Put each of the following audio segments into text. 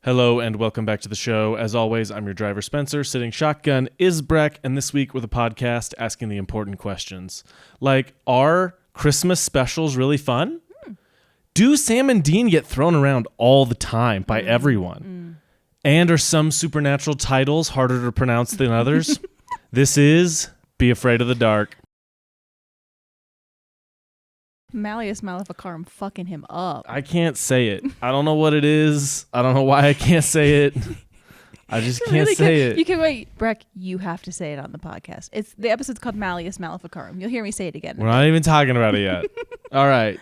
Hello and welcome back to the show. As always, I'm your driver Spencer, sitting shotgun is Breck, and this week with a podcast asking the important questions. Like, are Christmas specials really fun? Do Sam and Dean get thrown around all the time by everyone? And are some supernatural titles harder to pronounce than others? This is Be Afraid of the Dark. Malleus Maleficarum fucking him up. I can't say it. I don't know what it is. I don't know why I can't say it. I just can't really say it. You can wait, Breck. You have to say it on the podcast. It's the episode's called Malleus Maleficarum. You'll hear me say it again. We're not even talking about it yet. All right.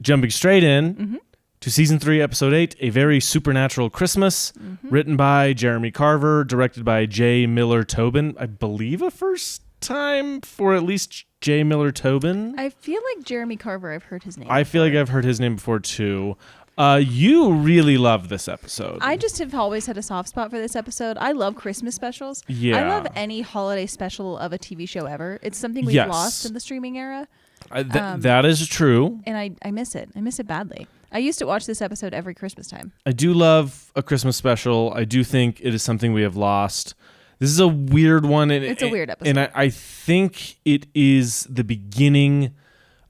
Jumping straight in to season 3, episode 8, A Very Supernatural Christmas, written by Jeremy Carver, directed by J. Miller Tobin. I believe a first time for at least J. Miller Tobin. I feel like Jeremy Carver. I've heard his name. I feel like I've heard his name before too. You really love this episode. I just have always had a soft spot for this episode. I love Christmas specials. Yeah. I love any holiday special of a TV show ever. It's something we've lost in the streaming era. That is true. And I miss it. I miss it badly. I used to watch this episode every Christmas time. I do love a Christmas special. I do think it is something we have lost. This is a weird one. It's a weird episode. And I think it is the beginning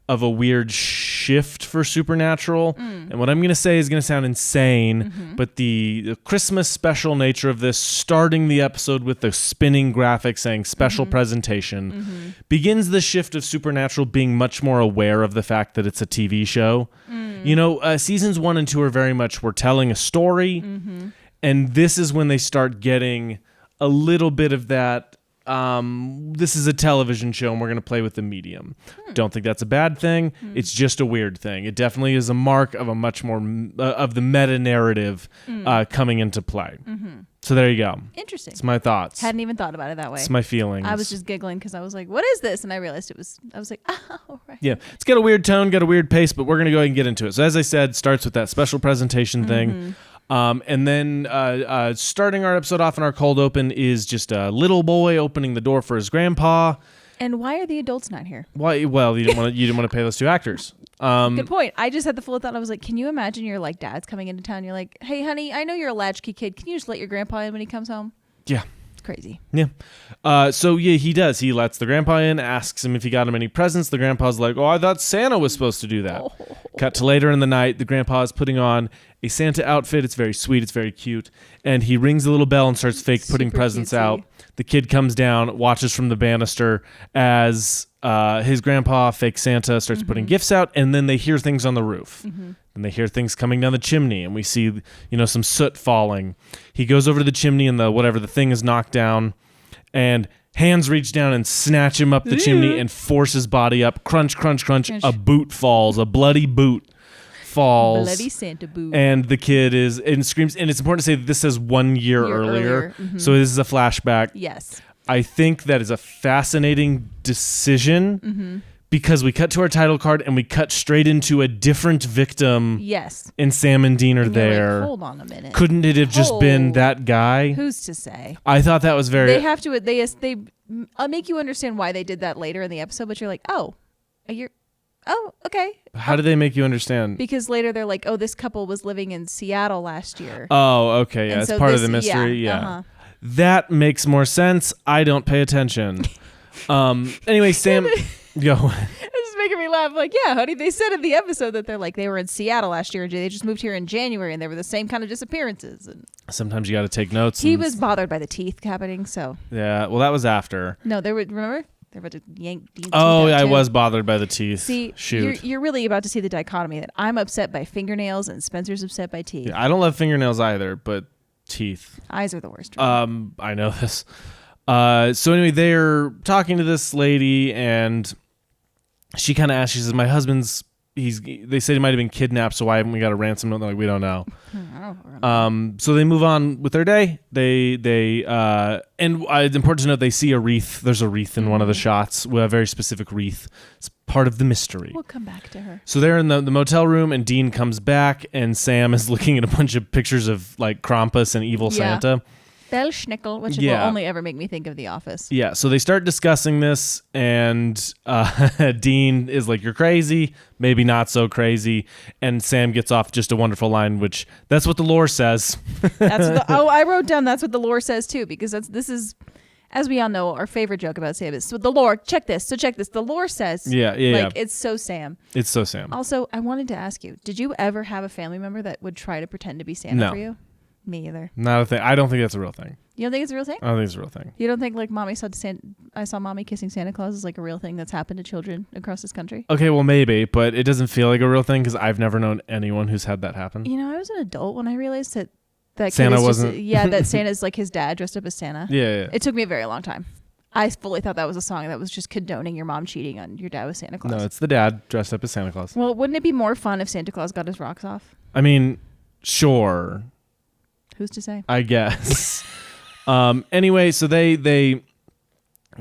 of a weird shift for Supernatural. And what I'm going to say is going to sound insane, but the Christmas special nature of this, starting the episode with the spinning graphic saying special presentation, begins the shift of Supernatural being much more aware of the fact that it's a TV show. You know, seasons 1 and 2 are very much, we're telling a story, and this is when they start getting a little bit of that, this is a television show and we're going to play with the medium. Don't think that's a bad thing. It's just a weird thing. It definitely is a mark of a much more of the meta narrative coming into play. So there you go. Interesting. It's my thoughts. Hadn't even thought about it that way. It's my feelings. I was just giggling because I was like, what is this? And I realized I was like, oh, right. Yeah, it's got a weird tone, got a weird pace, but we're going to go ahead and get into it. So as I said, starts with that special presentation thing. And then starting our episode off in our cold open is just a little boy opening the door for his grandpa. And why are the adults not here? Why? Well, you didn't want to pay those two actors. Good point. I just had the full thought. I was like, can you imagine your like dad's coming into town? You're like, hey, honey, I know you're a latchkey kid. Can you just let your grandpa in when he comes home? Yeah. It's crazy. Yeah. So yeah, he does. He lets the grandpa in, asks him if he got him any presents. The grandpa's like, oh, I thought Santa was supposed to do that. Cut to later in the night. The grandpa is putting on a Santa outfit. It's very sweet. It's very cute. And he rings a little bell and starts fake putting presents out. The kid comes down, watches from the banister as his grandpa, fake Santa, starts putting gifts out. And then they hear things on the roof. And they hear things coming down the chimney. And we see, some soot falling. He goes over to the chimney and the thing is knocked down. And hands reach down and snatch him up the chimney and force his body up. Crunch, crunch, crunch. A boot falls. A bloody boot falls. Bloody Santa boot. And the kid screams. And it's important to say that this says 1 year earlier. So this is a flashback. Yes. I think that is a fascinating decision because we cut to our title card and we cut straight into a different victim. Yes. And Sam and Dean are there. Like, hold on a minute. Couldn't it have just been that guy? Who's to say? I thought that was very... They have to... They make you understand why they did that later in the episode, but you're like, oh, okay. How did they make you understand? Because later they're like, oh, this couple was living in Seattle last year. Oh, okay. Yeah, it's part of the mystery. Yeah. That makes more sense. I don't pay attention. Anyway, Sam... Go. It's just making me laugh. Like, yeah, honey, they said in the episode that they were in Seattle last year and they just moved here in January and they were the same kind of disappearances. And sometimes you got to take notes. He was bothered by the teeth happening, so. Yeah, well, that was after. No, remember? They were about to yank Dean's teeth out I too. Was bothered by the teeth. See, you're really about to see the dichotomy that I'm upset by fingernails and Spencer's upset by teeth. Yeah, I don't love fingernails either, but teeth. Eyes are the worst. Right? I know this. So anyway, they're talking to this lady and she kind of asks, she says, my husband's, they said he might have been kidnapped, so why haven't we got a ransom? They're like, we don't know. So they move on with their day. And it's important to note they see a wreath. There's a wreath in one of the shots, a very specific wreath. It's part of the mystery. We'll come back to her. So they're in the motel room and Dean comes back and Sam is looking at a bunch of pictures of like Krampus and Evil Santa. Bellschnickel, which Yeah. will only ever make me think of The Office. Yeah, so they start discussing this, and Dean is like, "You're crazy, maybe not so crazy," and Sam gets off just a wonderful line, which that's what the lore says. I wrote down that's what the lore says too, because this is, as we all know, our favorite joke about Sam is, so the lore, check this. The lore says. Yeah. It's so Sam. It's so Sam. Also, I wanted to ask you, did you ever have a family member that would try to pretend to be Santa for you? Me either. Not a thing. I don't think that's a real thing. You don't think it's a real thing? I don't think it's a real thing. You don't think like I saw mommy kissing Santa Claus is like a real thing that's happened to children across this country? Okay, well maybe, but it doesn't feel like a real thing because I've never known anyone who's had that happen. You know, I was an adult when I realized that Santa kid is wasn't. that Santa's like his dad dressed up as Santa. Yeah. It took me a very long time. I fully thought that was a song that was just condoning your mom cheating on your dad with Santa Claus. No, it's the dad dressed up as Santa Claus. Well, wouldn't it be more fun if Santa Claus got his rocks off? I mean, sure. Who's to say? I guess. Anyway, so they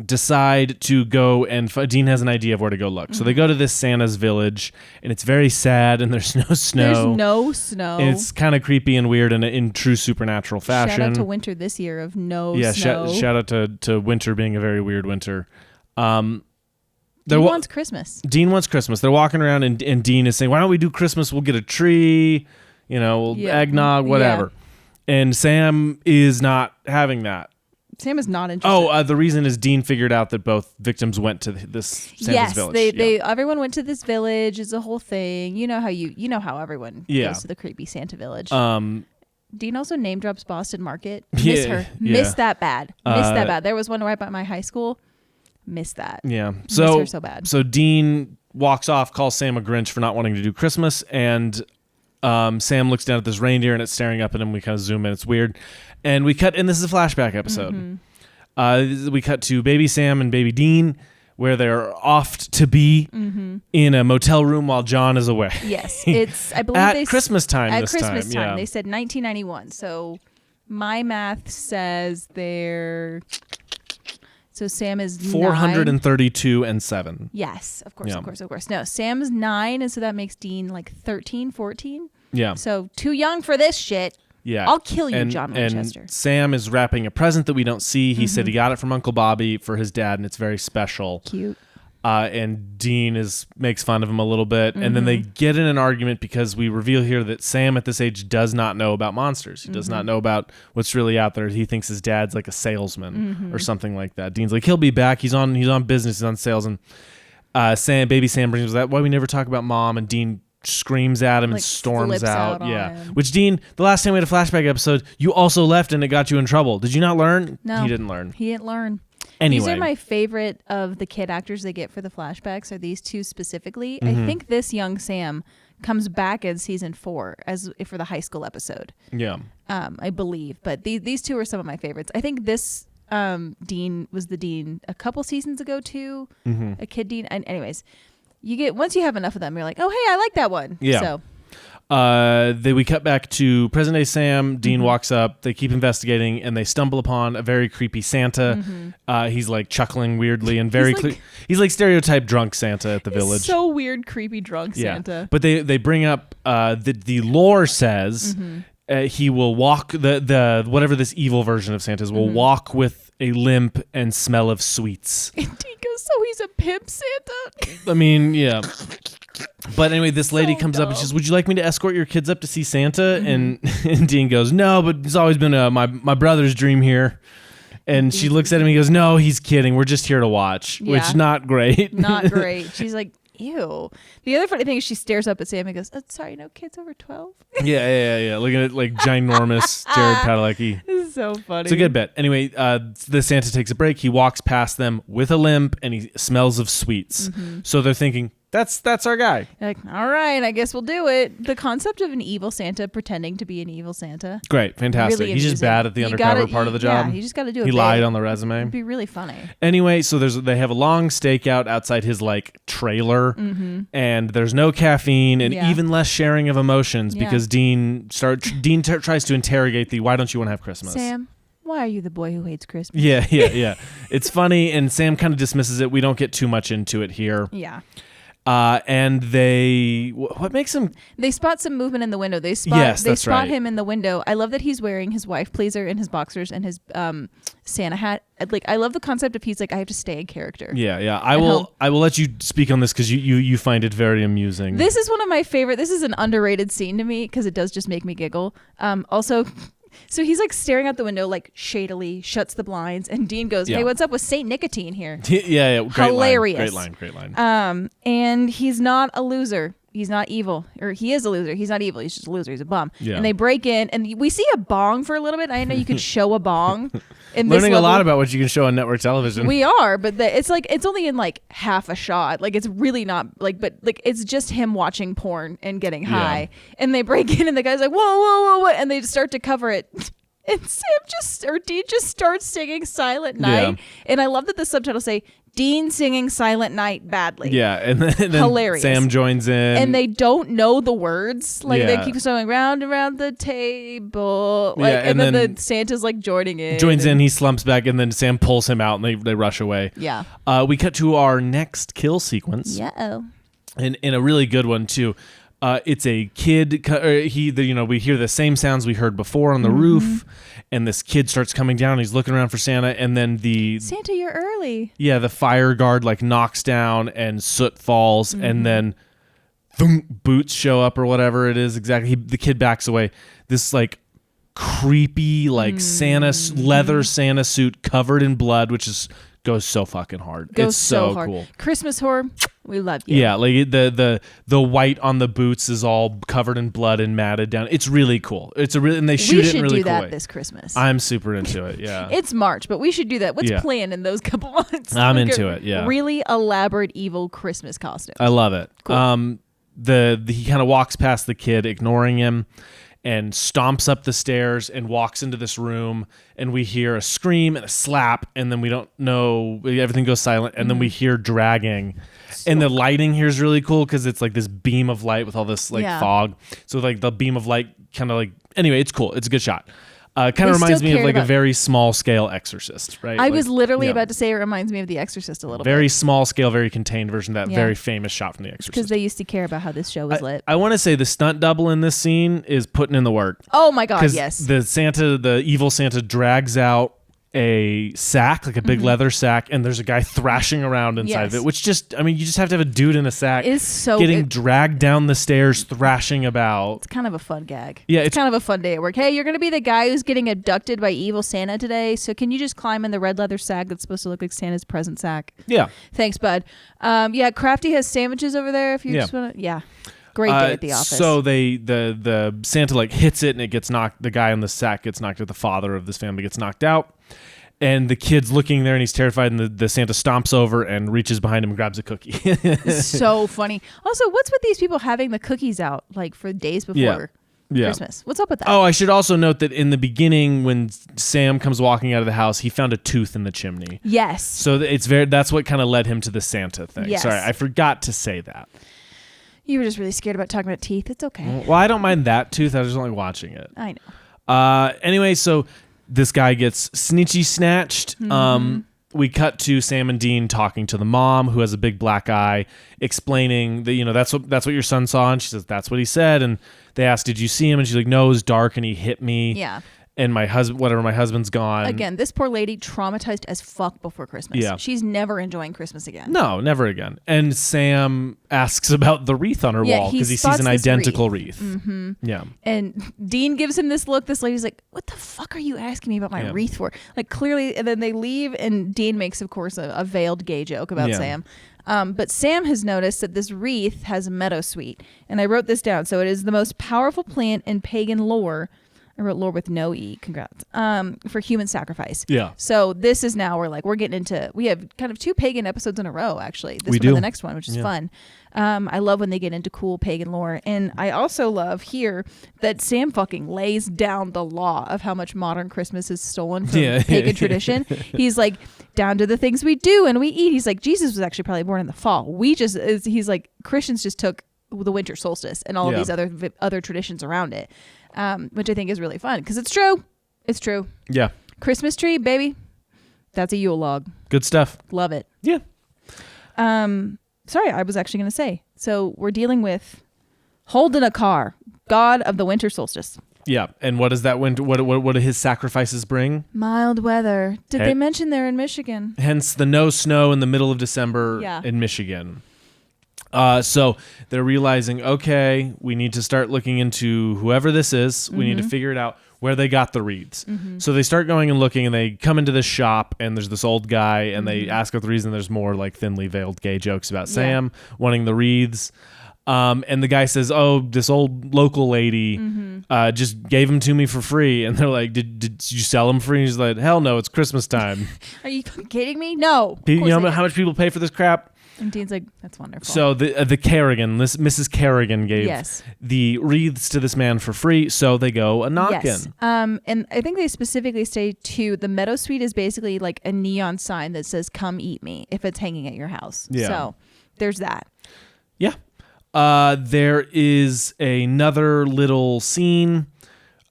decide to go and Dean has an idea of where to go look. So they go to this Santa's village, and it's very sad, and there's no snow. There's no snow. And it's kind of creepy and weird in true supernatural fashion. Shout out to winter this year of no snow. Shout out to winter being a very weird winter. Dean wants Christmas. Dean wants Christmas. They're walking around, and Dean is saying, "Why don't we do Christmas? We'll get a tree, eggnog, whatever." Yeah. And Sam is not having that. Sam is not interested. The reason is Dean figured out that both victims went to this Santa's village. Yes, everyone went to this village. It's a whole thing. You know how everyone goes to the creepy Santa village. Dean also name drops Boston Market. Miss her. Miss that bad. Miss that bad. There was one right by my high school. Miss that. Yeah. Miss her so bad. So Dean walks off, calls Sam a Grinch for not wanting to do Christmas, and Sam looks down at this reindeer and it's staring up at him. We kind of zoom in. It's weird. And we cut, and this is a flashback episode. We cut to baby Sam and baby Dean, where they're off to be in a motel room while John is away. Yes. It's, I believe at Christmas time At this Christmas time. Yeah. They said 1991. So my math says so Sam is 432 and 7. Yes, of course. No, Sam's 9, and so that makes Dean like 13, 14. Yeah. So too young for this shit. Yeah. I'll kill you, John Winchester. And Sam is wrapping a present that we don't see. He said he got it from Uncle Bobby for his dad, and it's very special. Cute. And Dean makes fun of him a little bit, and then they get in an argument because we reveal here that Sam at this age does not know about monsters. He does not know about what's really out there. He thinks his dad's like a salesman or something like that. Dean's like, he'll be back. He's on business. He's on sales. And baby Sam brings that. Why we never talk about mom? And Dean screams at him and storms out. Yeah. Which Dean, the last time we had a flashback episode, you also left and it got you in trouble. Did you not learn? No. He didn't learn. Anyway. These are my favorite of the kid actors they get for the flashbacks, are these two specifically. I think this young Sam comes back in season 4 for the high school episode. Yeah. I believe. But these two are some of my favorites. I think this Dean was the Dean a couple seasons ago too. A kid Dean. And anyways, once you have enough of them, you're like, oh hey, I like that one. Yeah. So we cut back to present day Sam. Dean walks up. They keep investigating, and they stumble upon a very creepy Santa. He's like chuckling weirdly and he's like stereotype drunk Santa at the village. So weird, creepy drunk Santa. But they bring up the lore says he will walk the whatever this evil version of Santa's will walk with a limp and smell of sweets. And Dean goes, so he's a pimp Santa. I mean, yeah. But anyway, this lady comes up and she says, would you like me to escort your kids up to see Santa? And Dean goes, no, but it's always been my brother's dream here. And she looks at him and he goes, no, he's kidding. We're just here to watch, which is not great. Not great. She's like, ew. The other funny thing is she stares up at Sam and goes, sorry, no kids over 12? Yeah. Looking at like ginormous Jared Padalecki. This is so funny. It's a good bit. Anyway, the Santa takes a break. He walks past them with a limp and he smells of sweets. So they're thinking, that's our guy. Like, all right, I guess we'll do it. The concept of an evil Santa pretending to be an evil Santa. Great, fantastic. Really He's just bad at the undercover part of the job. Yeah, you just got to do it. He lied on the resume. It'd be really funny. Anyway, so they have a long stakeout outside his like trailer, and there's no caffeine and even less sharing of emotions because Dean tries to interrogate why don't you want to have Christmas? Sam, why are you the boy who hates Christmas? Yeah. It's funny, and Sam kind of dismisses it. We don't get too much into it here. Yeah. And what makes him? They spot some movement in the window. They spot him in the window. I love that he's wearing his wife blazer and his boxers and his Santa hat. Like, I love the concept of he's like, I have to stay in character. Yeah. I will let you speak on this because you find it very amusing. This is one of my favorite. This is an underrated scene to me because it does just make me giggle. Also. So he's like staring out the window, like shadily, shuts the blinds, and Dean goes, "Hey, what's up with Saint Nicotine here?" Yeah, hilarious, great line. And he's not a loser. He's not evil, or he is a loser. He's not evil. He's just a loser. He's a bum. Yeah. And they break in, and we see a bong for a little bit. I didn't know you could show a bong. Learning a lot about what you can show on network television. We are, but it's only in like half a shot. Like, it's really not like, but like it's just him watching porn and getting high. And they break in, and the guy's like, whoa, and they start to cover it. And Dean just starts singing Silent Night. Yeah. And I love that the subtitles say, Dean singing Silent Night badly. Yeah, and then hilarious. Sam joins in. And they don't know the words. Like, they keep going round and round the table. Like, and then the Santa's like joining in. Joins in, he slumps back, and then Sam pulls him out, and they rush away. Yeah. We cut to our next kill sequence. Yeah. And a really good one, too. It's a kid. We hear the same sounds we heard before on the roof, and this kid starts coming down. And he's looking around for Santa, and then Santa, you're early. Yeah, the fire guard like knocks down, and soot falls, and then thunk, boots show up or whatever it is exactly. The kid backs away. This like creepy like Santa leather Santa suit covered in blood, which goes so fucking hard. It's so hard. Cool. Christmas horror. We love you. Yeah, like the white on the boots is all covered in blood and matted down. It's really cool. And they shoot it in really cool way. We should do that this Christmas. I'm super into it. Yeah. It's March, but we should do that. What's planned in those couple months? I'm into it. Yeah. Really elaborate evil Christmas costume. I love it. Cool. He kind of walks past the kid, ignoring him, and stomps up the stairs and walks into this room, and we hear a scream and a slap, and then we don't know, everything goes silent, and then we hear dragging. And the lighting here is really cool because it's like this beam of light with all this like fog. So like the beam of light kind of like, anyway, it's cool. It's a good shot. Kind of reminds me of like a very small scale Exorcist, right? I was literally about to say it reminds me of The Exorcist a little bit. Very small scale, very contained version of that very famous shot from The Exorcist. Because they used to care about how this show was lit. I want to say the stunt double in this scene is putting in the work. Oh my God, yes. The evil Santa drags out a sack, like a big leather sack, and there's a guy thrashing around inside of it, which you just have to have a dude in a sack getting dragged down the stairs, thrashing about. It's kind of a fun gag. Yeah, it's kind of a fun day at work. Hey, you're going to be the guy who's getting abducted by evil Santa today, so can you just climb in the red leather sack that's supposed to look like Santa's present sack? Yeah. Thanks, bud. Crafty has sandwiches over there if you just want to. Yeah. Great day at the office. So the Santa like hits it, and it gets knocked. The guy in the sack gets knocked out. The father of this family gets knocked out, and the kid's looking there, and he's terrified. And the Santa stomps over and reaches behind him and grabs a cookie. So funny. Also, what's with these people having the cookies out like for days before Christmas? What's up with that? Oh, I should also note that in the beginning, when Sam comes walking out of the house, he found a tooth in the chimney. Yes. So that's what kind of led him to the Santa thing. Yes. Sorry, I forgot to say that. You were just really scared about talking about teeth. It's okay. Well, I don't mind that tooth. I was just only watching it. I know. Anyway, so this guy gets snitchy snatched. We cut to Sam and Dean talking to the mom, who has a big black eye, explaining that that's what your son saw, and she says that's what he said. And they ask, "Did you see him?" And she's like, "No, it was dark, and he hit me." Yeah. And my husband's gone. Again, this poor lady traumatized as fuck before Christmas. Yeah. She's never enjoying Christmas again. No, never again. And Sam asks about the wreath on her wall because he sees an identical wreath. Mm-hmm. Yeah. And Dean gives him this look. This lady's like, what the fuck are you asking me about my wreath for? Like, clearly, and then they leave, and Dean makes, of course, a veiled gay joke about Sam. But Sam has noticed that this wreath has a meadowsweet. And I wrote this down. So it is the most powerful plant in pagan lore. I wrote lore with no E, congrats, for human sacrifice. Yeah. So this is now we're getting into, we have kind of 2 pagan episodes in a row, actually. This we one do. and the next one, which is fun. I love when they get into cool pagan lore. And I also love here that Sam fucking lays down the law of how much modern Christmas is stolen from pagan tradition. He's like, down to the things we do and we eat. He's like, Jesus was actually probably born in the fall. He's like, Christians just took the winter solstice and all of these other traditions around it. Which I think is really fun because it's true. It's true. Yeah. Christmas tree, baby. That's a Yule log. Good stuff. Love it. Yeah. sorry, I was actually going to say. So we're dealing with Holden a car, god of the winter solstice. Yeah, and what does that winter? What do his sacrifices bring? Mild weather. Did they mention they're in Michigan? Hence the no snow in the middle of December in Michigan. So they're realizing, okay, we need to start looking into whoever this is. We need to figure it out where they got the wreaths. So they start going and looking, and they come into this shop, and there's this old guy, and they ask about the reason. There's more like thinly veiled gay jokes about Sam wanting the wreaths. And the guy says, oh, this old local lady just gave them to me for free. And they're like, did you sell them free? And he's like, hell no, it's Christmas time. Are you kidding me? No. You know how much people pay for this crap? And Dean's like, that's wonderful. So the Kerrigan, Mrs. Kerrigan gave the wreaths to this man for free. So they go a knockin'. Yes. And I think they specifically say too, the Meadow Suite is basically like a neon sign that says, come eat me, if it's hanging at your house. Yeah. So there's that. Yeah. There is another little scene,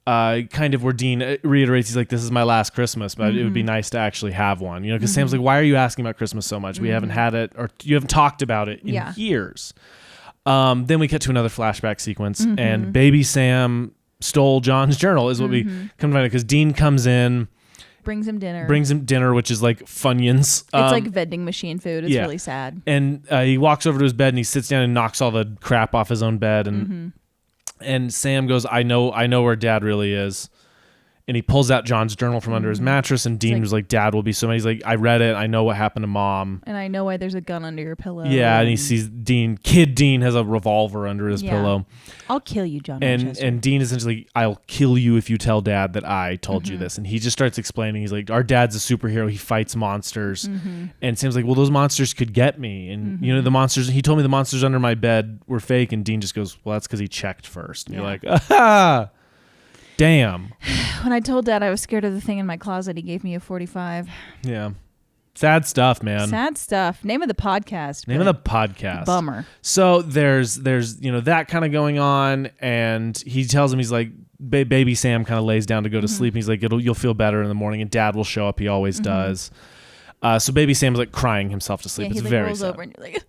kind of where Dean reiterates, he's like, this is my last Christmas, but it would be nice to actually have one, you know, because Sam's like, why are you asking about Christmas so much? We haven't had it, or you haven't talked about it in years. Then we cut to another flashback sequence, and baby Sam stole John's journal, is what we come to find out, because Dean comes in, brings him dinner, which is like Funyuns. It's like vending machine food. It's really sad. And he walks over to his bed and he sits down and knocks all the crap off his own bed. And Sam goes, I know where Dad really is. And he pulls out John's journal from under his mattress, and Dean was like, Dad will be so mad. He's like, I read it. I know what happened to Mom. And I know why there's a gun under your pillow. Yeah, and he sees Kid Dean has a revolver under his pillow. I'll kill you, John. And Dean essentially, I'll kill you if you tell Dad that I told you this. And he just starts explaining. He's like, our dad's a superhero. He fights monsters. And Sam's like, well, those monsters could get me. And, you know, the monsters, he told me the monsters under my bed were fake. And Dean just goes, well, that's because he checked first. And you're like, aha. Damn. When I told Dad I was scared of the thing in my closet, he gave me a 45. Yeah. Sad stuff, man. Sad stuff. Name of the podcast. Name of the podcast. Bummer. So there's you know, that kind of going on, and he tells him, he's like, baby Sam kind of lays down to go to sleep, and he's like, you'll feel better in the morning, and Dad will show up. He always does. So baby Sam's like crying himself to sleep. Yeah, it's he very rolls sad. over and you're like,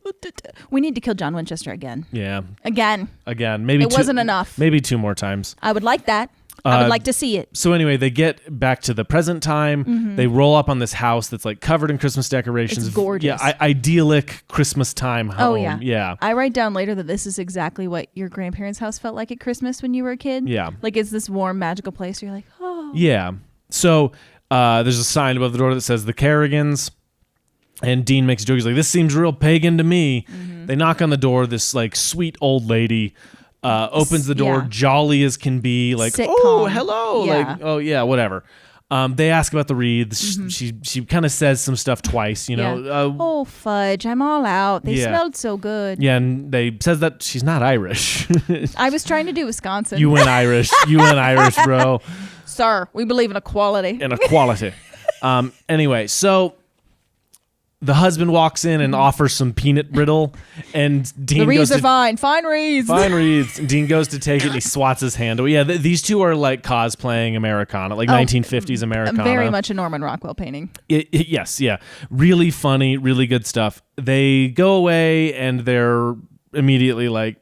we need to kill John Winchester again. Yeah. Again. Maybe it wasn't enough. Maybe 2 more times. I would like that. I would like to see it. So anyway, they get back to the present time. They roll up on this house that's like covered in Christmas decorations. It's gorgeous. Yeah, idyllic Christmas time home. Oh, yeah. I write down later that this is exactly what your grandparents' house felt like at Christmas when you were a kid. Yeah. Like it's this warm, magical place where you're like, oh. Yeah. So there's a sign above the door that says the Kerrigans. And Dean makes a joke. He's like, this seems real pagan to me. They knock on the door. This like sweet old lady opens the door, jolly as can be, like, Sitcom. Oh, hello. Like, oh yeah, whatever. They ask about the wreaths. She kind of says some stuff twice, you know. Oh, fudge, I'm all out. They smelled so good. Yeah, and they says that she's not Irish. I was trying to do Wisconsin. You went Irish, bro. Sir, we believe in equality. Anyway, so the husband walks in and offers some peanut brittle, and Dean the wreaths goes are fine. Fine wreaths. Fine wreaths. And Dean goes to take it, and he swats his hand away. Yeah, these two are like cosplaying Americana, like 1950s Americana. Very much a Norman Rockwell painting. Yes, yeah. Really funny, really good stuff. They go away, and they're immediately like,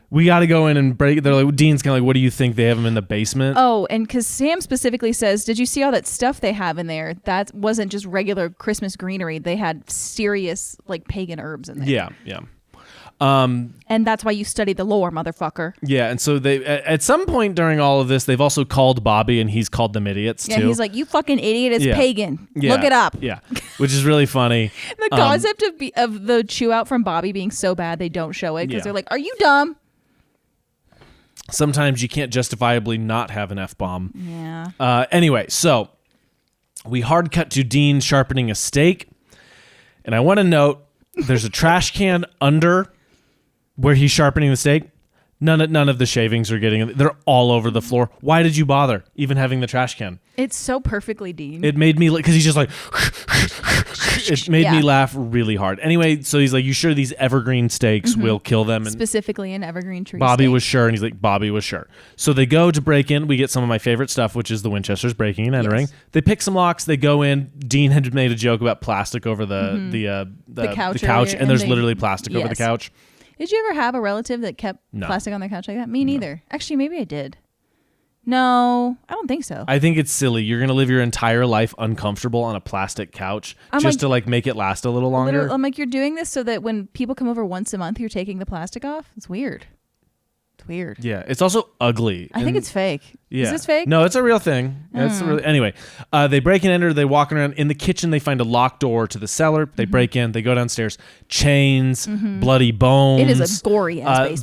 we got to go in and break. They're like, Dean's kind of like, what do you think? They have him in the basement? Oh, and because Sam specifically says, did you see all that stuff they have in there? That wasn't just regular Christmas greenery. They had serious like pagan herbs in there. Yeah. And that's why you study the lore, motherfucker. Yeah, and so they at some point during all of this, they've also called Bobby, and he's called them idiots too. Yeah, he's like, you fucking idiot, it's pagan. Yeah. Look it up. Yeah, which is really funny. The concept of the chew out from Bobby being so bad they don't show it because they're like, are you dumb? Sometimes you can't justifiably not have an F-bomb. Yeah. Anyway, so we hard cut to Dean sharpening a steak, and I want to note there's a trash can under where he's sharpening the steak. None of the shavings are getting. They're all over the floor. Why did you bother even having the trash can? It's so perfectly Dean. It made me, because he's just like, it made me laugh really hard. Anyway, so he's like, you sure these evergreen steaks will kill them? And specifically an evergreen tree Bobby steak. was sure, and he's like, Bobby was sure. So they go to break in. We get some of my favorite stuff, which is the Winchesters breaking and entering. Yes. They pick some locks. They go in. Dean had made a joke about plastic over the couch, and there's literally plastic over the couch. Did you ever have a relative that kept plastic on their couch like that? Me neither. Actually, maybe I did. No, I don't think so. I think it's silly. You're going to live your entire life uncomfortable on a plastic couch to make it last a little longer. I'm like, you're doing this so that when people come over once a month, you're taking the plastic off? It's weird. It's weird. Yeah, it's also ugly. I think it's fake. Yeah. Is this fake? No, it's a real thing. Anyway, they break and enter. They walk around in the kitchen. They find a locked door to the cellar. They break in. They go downstairs. Chains, bloody bones. It is a gory ass basement.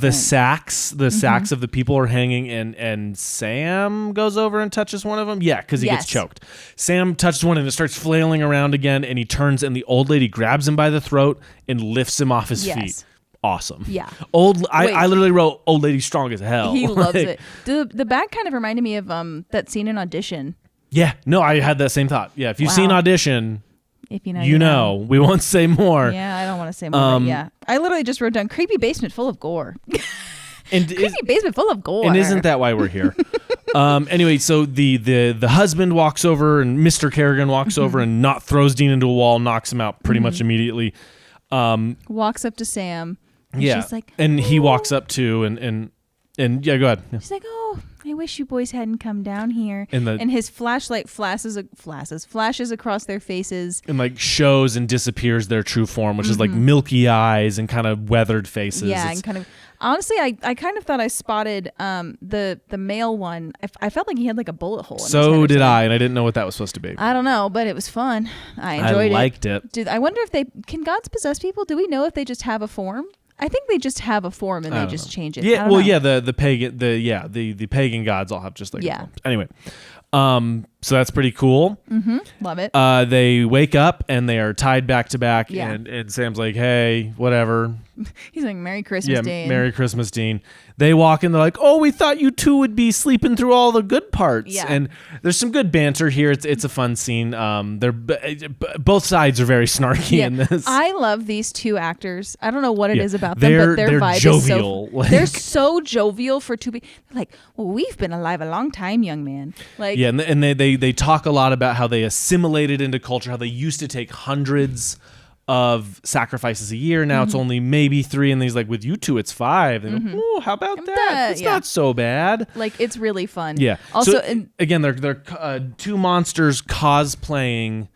The sacks of the people are hanging, and Sam goes over and touches one of them. Yeah, because he gets choked. Sam touches one and it starts flailing around again, and he turns, and the old lady grabs him by the throat and lifts him off his feet. Awesome. Yeah. I literally wrote old lady strong as hell. He loves it. The back kind of reminded me of that scene in Audition. Yeah. No, I had that same thought. Yeah. If you've seen Audition, if you know, you know. We won't say more. Yeah, I don't want to say more. But yeah. I literally just wrote down creepy basement full of gore. Creepy basement full of gore. And isn't that why we're here? Anyway, so the husband walks over, and Mr. Kerrigan walks over and throws Dean into a wall, knocks him out pretty much immediately. Walks up to Sam. And she's like, and he walks up too, and yeah, go ahead. Yeah. She's like, oh, I wish you boys hadn't come down here. And his flashlight flashes across their faces, and shows and disappears their true form, which is milky eyes and kind of weathered faces. Yeah, and kind of. Honestly, I kind of thought I spotted the male one. I felt like he had a bullet hole. So did I, and I didn't know what that was supposed to be. I don't know, but it was fun. I enjoyed it. I liked it. Dude, I wonder if can gods possess people? Do we know if they just have a form? I think they just have a form and they just change it. Yeah, well, yeah, the pagan the pagan gods all have just a form. Anyway, so that's pretty cool. Love it. They wake up and they are tied back to back, and Sam's like, "Hey, whatever." He's like, "Merry Christmas, Dean." Yeah, Merry Christmas, Dean. They walk in, they're like, "Oh, we thought you two would be sleeping through all the good parts." Yeah. And there's some good banter here. It's a fun scene. They're both sides are very snarky in this. I love these two actors. I don't know what it is about them, but their vibe jovial. is so they're so jovial for two people. Like, well, we've been alive a long time, young man. Like, yeah, and they talk a lot about how they assimilated into culture, how they used to take hundreds of sacrifices a year. Now it's only maybe 3, and he's like, with you two, it's 5. They go, "Oh, how about that? It's not so bad." It's really fun. Yeah. Also, so, again, they're two monsters cosplaying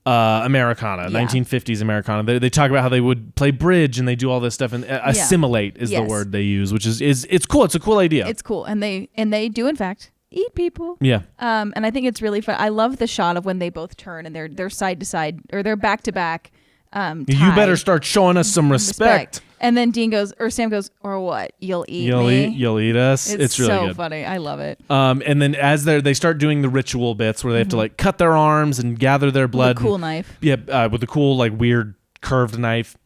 Americana, 1950s Americana. They talk about how they would play bridge and they do all this stuff, and assimilate is the word they use, which is it's cool. It's a cool idea. It's cool, and they do in fact eat people. Yeah. And I think it's really fun. I love the shot of when they both turn and they're side to side, or they're back to back. You better start showing us some respect. And then Sam goes, "Or what? You'll eat me? You'll eat us." It's really so good. funny. I love it. And then as they start doing the ritual bits where they have to cut their arms and gather their blood. With a cool knife. Yeah, with a cool weird curved knife.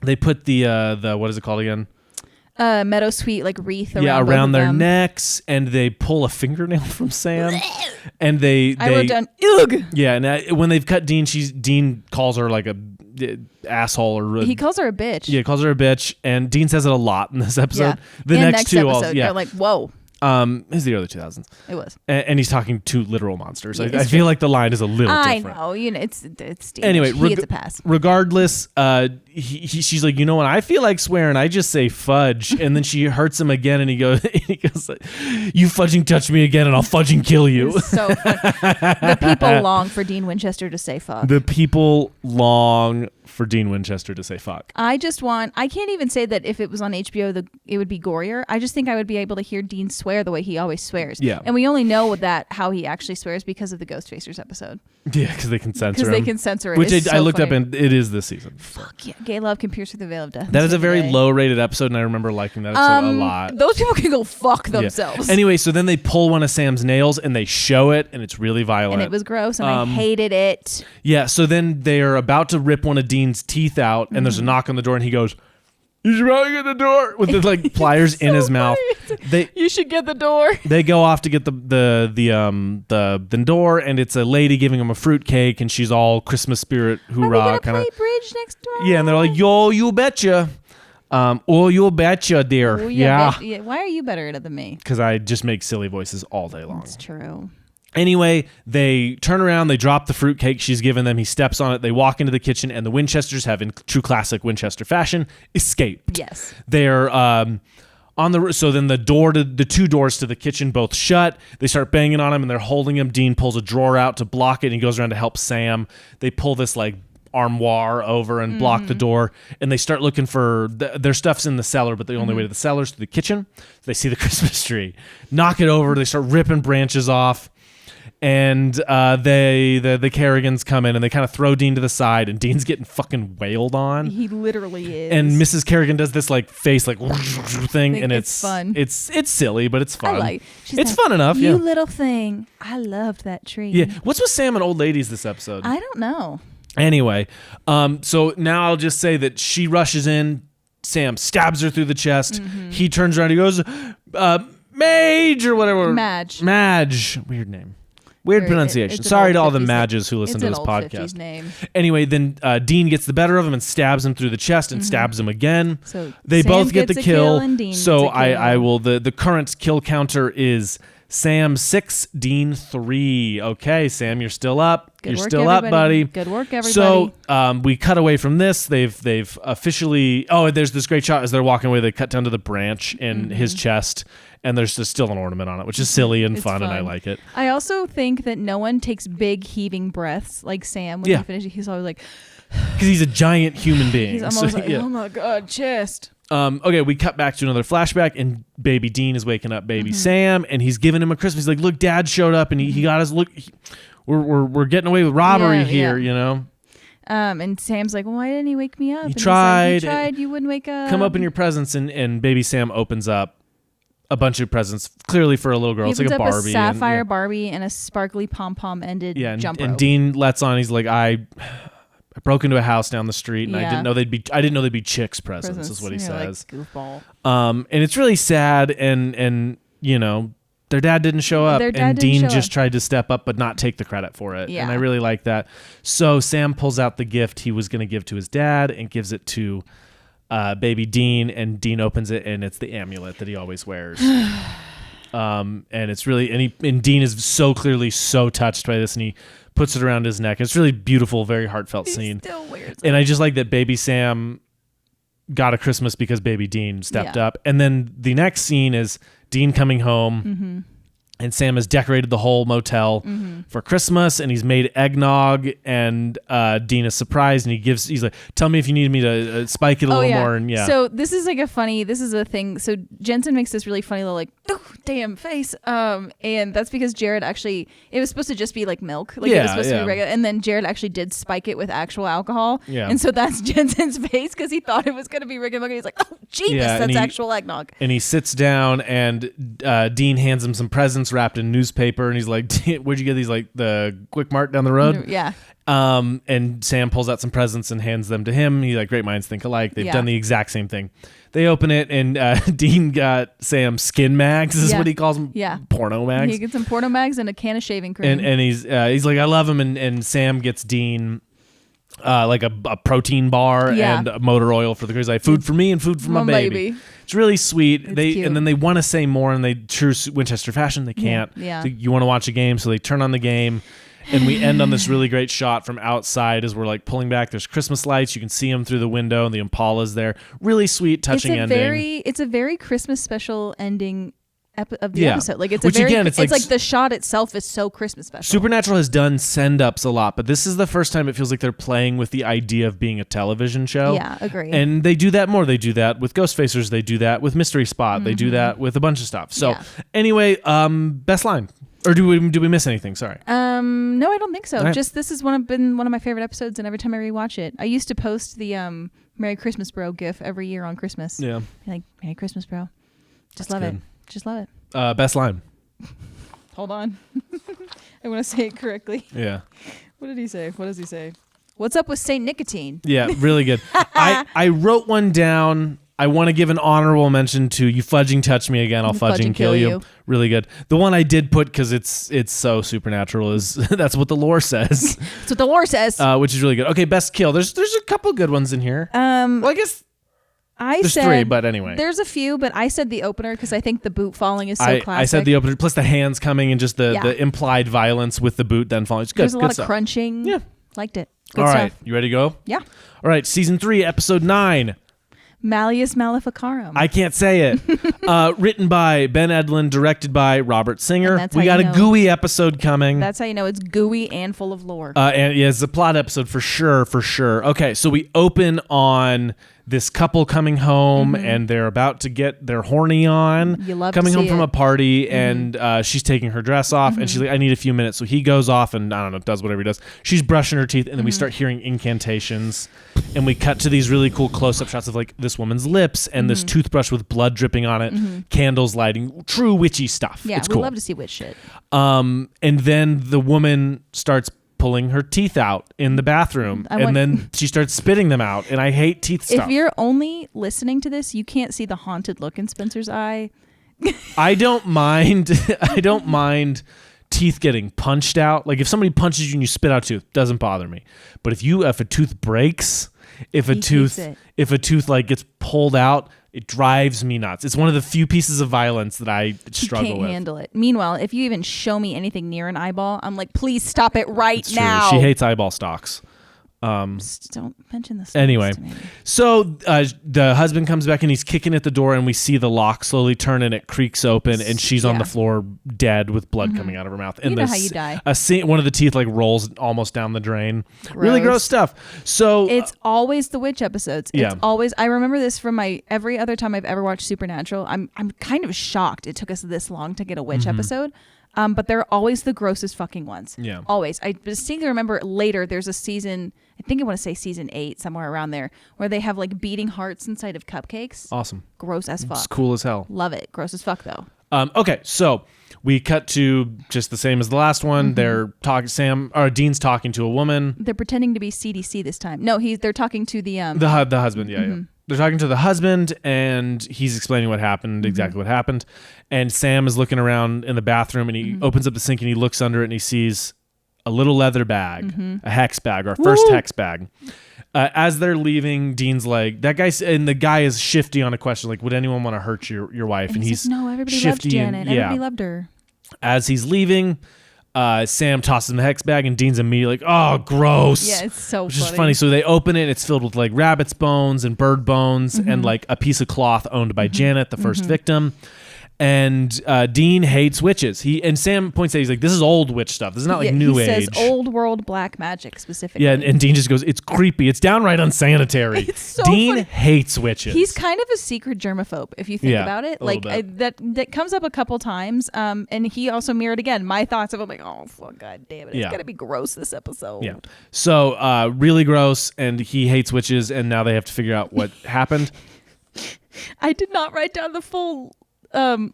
They put the what is it called again? Meadowsweet wreath around around their necks, and they pull a fingernail from Sam, and I wrote down ugh. Yeah, and when they've cut Dean, Dean calls her a asshole, or he calls her a bitch. Yeah, calls her a bitch, and Dean says it a lot in this episode. Yeah. The next two, episode, they're like, whoa. It's the early 2000s. It was, and he's talking to literal monsters. I feel like the line is a little different. I know, it's Dean. Anyway, he gets a pass. Regardless, she's like, you know, when I feel like swearing, I just say fudge, and then she hurts him again, and he goes, "You fudging touch me again, and I'll fudging kill you." It's so fun. The people long for Dean Winchester to say fuck. The people long for Dean Winchester to say fuck. I can't even say that if it was on HBO, it would be gorier. I just think I would be able to hear Dean swear the way he always swears. Yeah. And we only know how he actually swears because of the Ghostfacers episode. Yeah, because they can censor him. Because they can censor it. Which I looked up, and it is this season. Fuck yeah. Gay love can pierce through the veil of death. That is a very low-rated episode, and I remember liking that episode a lot. Those people can go fuck themselves. Yeah. Anyway, so then they pull one of Sam's nails, and they show it, and it's really violent. And it was gross, and I hated it. Yeah, so then they're about to rip one of Dean's teeth out, and there's a knock on the door, and he goes, You should probably get the door with the like pliers in his mouth. You should get the door. They go off to get the door, and it's a lady giving him a fruitcake, and she's all Christmas spirit hoorah kind of. Play bridge next door. Yeah, and they're like, yo, you betcha. Oh, you betcha, dear. Oh, yeah. Why are you better at it than me? Because I just make silly voices all day long. That's true. Anyway, they turn around, they drop the fruitcake she's given them. He steps on it. They walk into the kitchen, and the Winchesters have, in true classic Winchester fashion, escaped. Yes. They're on the so then the two doors to the kitchen both shut. They start banging on him, and they're holding him. Dean pulls a drawer out to block it, and he goes around to help Sam. They pull this like armoire over and block the door, and they start looking for their stuff's in the cellar, but the only way to the cellar is to the kitchen. So they see the Christmas tree, knock it over. They start ripping branches off. And the Kerrigans come in and they kind of throw Dean to the side, and Dean's getting fucking wailed on. He literally is. And Mrs. Kerrigan does this like face like thing, and it's fun. It's silly, but it's fun. It's fun enough. You little thing. I loved that tree. Yeah. What's with Sam and old ladies this episode? I don't know. Anyway, so now I'll just say that she rushes in. Sam stabs her through the chest. He turns around. He goes, Mage or whatever. Madge. Weird name. Weird pronunciation. Sorry to all the Madges who listen to this podcast. Name. Anyway, then Dean gets the better of him and stabs him through the chest and stabs him again. So they Sam both get the kill. And Dean so gets a kill. I will. The current kill counter is Sam 6, Dean 3. Okay, Sam, you're still up. Good you're work, still everybody. up, buddy. Good work, everybody. So we cut away from this. They've officially. Oh, there's this great shot as they're walking away. They cut down to the branch in his chest. And there's just still an ornament on it, which is silly and fun, and I like it. I also think that no one takes big heaving breaths like Sam when he finishes. He's always like, because he's a giant human being. He's almost like, oh my god, chest. Okay, we cut back to another flashback, and baby Dean is waking up baby Sam, and he's giving him a Christmas. He's like, look, Dad showed up, and he got us. Look, we're getting away with robbery here, you know. And Sam's like, well, why didn't he wake me up? He tried. He tried. You wouldn't wake up. Come up in your presence, and baby Sam opens up a bunch of presents, clearly for a little girl. It's like a Barbie. A sapphire Barbie and a sparkly pom-pom-ended jump rope. And Dean lets on. He's like, I broke into a house down the street, and I didn't know they'd be chicks' presents. Is what he says. Like, goofball. And it's really sad, and you know, their dad didn't show up, and Dean just tried to step up but not take the credit for it. Yeah. And I really like that. So Sam pulls out the gift he was going to give to his dad and gives it to baby Dean, and Dean opens it, and it's the amulet that he always wears. And it's really, and Dean is so clearly so touched by this, and he puts it around his neck. It's really beautiful, very heartfelt scene. Still wears it. And I just like that baby Sam got a Christmas because baby Dean stepped up. And then the next scene is Dean coming home. And Sam has decorated the whole motel for Christmas, and he's made eggnog, and Dean is surprised, and he's like, tell me if you need me to spike it a little more. And So this is like this is a thing. So Jensen makes this really funny little like, oh, damn face. And that's because Jared actually, it was supposed to just be like milk. Like it was supposed to be regular. And then Jared actually did spike it with actual alcohol. Yeah. And so that's Jensen's face because he thought it was going to be regular milk. And he's like, oh, jeebus, that's actual eggnog. And he sits down, and Dean hands him some presents wrapped in newspaper, and he's like, where'd you get these, like the Quick Mart down the road? Yeah. And Sam pulls out some presents and hands them to him. He's like, great minds think alike. They've done the exact same thing. They open it, and Dean got Sam skin mags, is what he calls them. Yeah. Porno mags. He gets some porno mags and a can of shaving cream. And he's like, I love him. And Sam gets Dean like a protein bar and motor oil for the Christmas. Like, food for me and food for my baby. It's really sweet. Cute. And then they want to say more, and they true Winchester fashion, they can't. Yeah. So you want to watch a game, so they turn on the game, and we end on this really great shot from outside as we're like pulling back. There's Christmas lights. You can see them through the window, and the Impala's there. Really sweet, touching ending. It's a very Christmas special ending of the episode. Like it's like the shot itself is so Christmas special. Supernatural has done send-ups a lot, but this is the first time it feels like they're playing with the idea of being a television show. Yeah, agree. And they do that more. They do that with Ghostfacers. They do that with Mystery Spot. They do that with a bunch of stuff. So anyway, best line. Or do we miss anything? Sorry. No, I don't think so. Right. Just this has been one of my favorite episodes, and every time I rewatch it, I used to post the Merry Christmas Bro gif every year on Christmas. Yeah. Like, Merry Christmas, bro. Just love good. it. Just love it. Best line. Hold on. I want to say it correctly. Yeah. What did he say? What does he say? What's up with Saint Nicotine? Yeah, really good. I wrote one down I want to give an honorable mention to You Fudging Touch Me Again, I'll Fudging Kill You. Really good. The one I did put because it's so supernatural is That's What the Lore Says. That's what the lore says. Which is really good. Okay, best kill. There's a couple good ones in here. Well, I guess there's 3, but anyway. There's a few, but I said the opener because I think the boot falling is so classic. I said the opener, plus the hands coming and just the implied violence with the boot then falling. It's good. There's a lot of stuff. crunching. Yeah. Liked it. Good All stuff. right. You ready to go? Yeah. All right. Season 3, episode 9. Malleus Maleficarum. I can't say it. Written by Ben Edlund, directed by Robert Singer. We got a gooey episode coming. That's how you know it's gooey and full of lore. And yeah, it's a plot episode for sure. Okay, so we open on this couple coming home and they're about to get their horny on. You love coming to see home from it. a party and she's taking her dress off and she's like, I need a few minutes. So he goes off and I don't know, does whatever he does. She's brushing her teeth and then we start hearing incantations and we cut to these really cool close-up shots of like this woman's lips and this toothbrush with blood dripping on it, candles lighting, true witchy stuff. Yeah, it's we cool. love to see witch shit. And then the woman starts pulling her teeth out in the bathroom then she starts spitting them out and I hate teeth stuff. If you're only listening to this, you can't see the haunted look in Spencer's eye. I don't mind teeth getting punched out. Like if somebody punches you and you spit out a tooth, doesn't bother me. But if a tooth breaks, if a tooth like gets pulled out, it drives me nuts. It's one of the few pieces of violence that I struggle with. Can't handle it. Meanwhile, if you even show me anything near an eyeball, I'm like, please stop it right now. She hates eyeball stalks. Just don't mention this. Anyway, so the husband comes back and he's kicking at the door and we see the lock slowly turn and it creaks open and she's on the floor dead with blood coming out of her mouth. And you know how you die. One of the teeth like rolls almost down the drain. Really gross stuff. So it's always the witch episodes. It's always. I remember this from every other time I've ever watched Supernatural. I'm kind of shocked it took us this long to get a witch episode. But they're always the grossest fucking ones. Yeah. Always. I distinctly remember later there's a season, I think I want to say season 8, somewhere around there, where they have like beating hearts inside of cupcakes. Awesome. Gross as fuck. It's cool as hell. Love it. Gross as fuck though. Okay, so we cut to just the same as the last one. They're talking. Dean's talking to a woman. They're pretending to be CDC this time. No, they're talking to the husband. Yeah. They're talking to the husband, and he's explaining what happened, exactly what happened. And Sam is looking around in the bathroom, and he opens up the sink, and he looks under it, and he sees a little leather bag, a hex bag, our first hex bag. As they're leaving, Dean's like, that guy, and the guy is shifty on a question, like, would anyone want to hurt your wife? And he's like, no, everybody loved Janet. Everybody loved her. As he's leaving, Sam tosses him the hex bag and Dean's immediately like, oh, gross. Yeah, it's so Which is funny. So they open it. It's filled with like rabbit's bones and bird bones and like a piece of cloth owned by Janet, the first victim. And Dean hates witches. And Sam points out, he's like, this is old witch stuff. This is not like new age. He says old world black magic specifically. Yeah, and Dean just goes, it's creepy. It's downright unsanitary. It's so Dean funny. Hates witches. He's kind of a secret germaphobe, if you think about it. Like that comes up a couple times. And he also mirrored again my thoughts of, I'm like, oh, fuck, god damn it. It's got to be gross this episode. Yeah. So really gross, and he hates witches, and now they have to figure out what happened. I did not write down the full